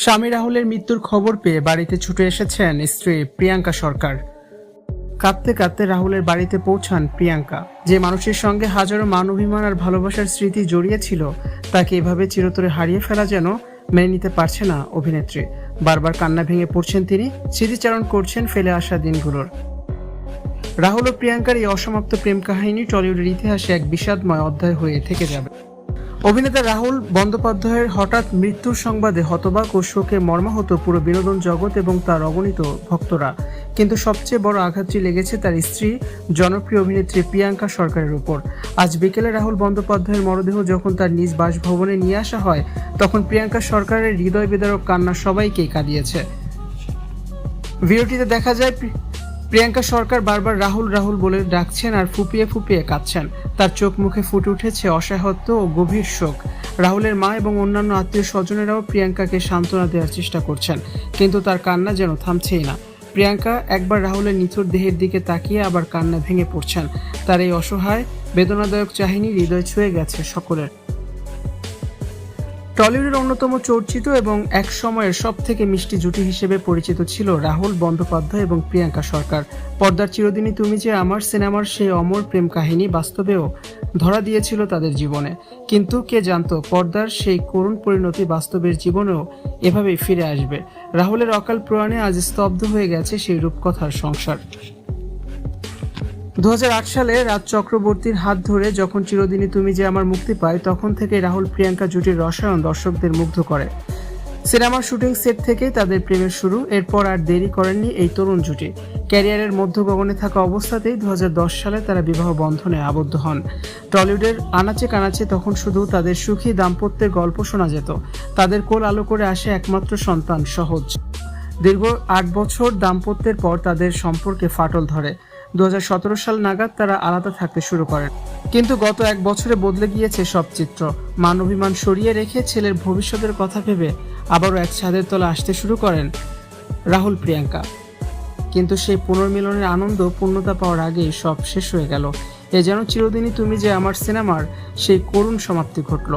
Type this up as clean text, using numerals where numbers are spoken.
স্বামী রাহুলের মৃত্যুর খবর পেয়ে বাড়িতে ছুটে এসেছেন স্ত্রী প্রিয়াঙ্কা সরকার। কাঁদতে কাঁদতে রাহুলের বাড়িতে পৌঁছান প্রিয়াঙ্কা। যে মানুষের সঙ্গে হাজারো মান অভিমান আর ভালোবাসার স্মৃতি জড়িয়ে ছিল, তাকে এভাবে চিরতরে হারিয়ে ফেলা যেন মেনে নিতে পারছে না অভিনেত্রী। বারবার কান্না ভেঙে পড়ছেন তিনি, স্মৃতিচারণ করছেন ফেলে আসা দিনগুলোর। রাহুল ও প্রিয়াঙ্কার এই অসমাপ্ত প্রেম কাহিনী টলিউডের ইতিহাসে এক বিষাদময় অধ্যায় হয়ে থেকে যাবে। অভিনেতা রাহুল বন্দ্যোপাধ্যায়ের হঠাৎ মৃত্যুর সংবাদে হতবাক ও শোকে মর্মাহত পুরো বিনোদন জগৎ এবং তার অগণিত ভক্তরা। কিন্তু সবচেয়ে বড় আঘাতটি লেগেছে তার স্ত্রী জনপ্রিয় অভিনেত্রী প্রিয়াঙ্কা সরকারের উপর। আজ বিকেলে রাহুল বন্দ্যোপাধ্যায়ের মরদেহ যখন তার নিজ বাসভবনে নিয়ে আসা হয়, তখন প্রিয়াঙ্কা সরকারের হৃদয় বিদারক কান্না সবাইকেই কাঁদিয়েছে। ভিডিওটিতে দেখা যায় প্রিয়াঙ্কা সরকার বারবার রাহুল রাহুল বলে ডাকছেন আর ফুপিয়ে ফুপিয়ে কাঁদছেন। তার চোখ মুখে ফুটে উঠেছে অসহায়ত্ব ও গভীর শোক। রাহুলের মা এবং অন্যান্য আত্মীয় স্বজনেরাও প্রিয়াঙ্কাকে সান্ত্বনা দেওয়ার চেষ্টা করছেন, কিন্তু তার কান্না যেন থামছেই না। প্রিয়াঙ্কা একবার রাহুলের নিথর দেহের দিকে তাকিয়ে আবার কান্না ভেঙে পড়ছেন। তার এই অসহায় বেদনাদায়ক কাহিনী হৃদয় ছুঁয়ে গেছে সকলের। টলিউডের অন্যতম চর্চিত এবং এক সময়ের সব থেকে মিষ্টি জুটি হিসেবে পরিচিত ছিল রাহুল বন্দ্যোপাধ্যায় এবং প্রিয়াঙ্কা সরকার। পর্দার চিরদিনই তুমি যে আমার সিনেমার সেই অমর প্রেম কাহিনী বাস্তবেও ধরা দিয়েছিল তাদের জীবনে। কিন্তু কে জানতো পর্দার সেই করুণ পরিণতি বাস্তবের জীবনেও এভাবেই ফিরে আসবে। রাহুলের অকাল প্রয়াণে আজ স্তব্ধ হয়ে গেছে সেই রূপকথার সংসার। 2008 সালে রাজ চক্রবর্তীর হাত ধরে যখন চিরদিনই তুমি যে আমার মুক্তি পায়, তখন থেকে রাহুল প্রিয়াঙ্কা জুটির রসায়ন দর্শকদের মুগ্ধ করে। সিনেমার শুটিং সেট থেকেই তাদের প্রেমের শুরু। এরপর আর দেরি করেননি এই তরুণ জুটি। ক্যারিয়ারের মধ্য গগনে থাকা অবস্থাতেই 2010 সালে তারা বিবাহ বন্ধনে আবদ্ধ হন। টলিউডের আনাচে কানাচে তখন শুধু তাদের সুখী দাম্পত্যের গল্প শোনা যেত। তাদের কোল আলো করে আসে একমাত্র সন্তান সহজ। দীর্ঘ 8 বছর দাম্পত্যের পর তাদের সম্পর্কে ফাটল ধরে। 2017 সাল নাগাদ তারা আলাদা থাকতে শুরু করেন। কিন্তু গত 1 বছরে বদলে গিয়েছে সব চিত্র। মান অভিমান সরিয়ে রেখে ছেলের ভবিষ্যতের কথা ভেবে আবারও এক ছাদের তলা আসতে শুরু করেন রাহুল প্রিয়াঙ্কা। কিন্তু সেই পুনর্মিলনের আনন্দ পূর্ণতা পাওয়ার আগেই সব শেষ হয়ে গেল। এ যেন চিরদিনই তুমি যে আমার সিনেমার সেই করুণ সমাপ্তি ঘটল।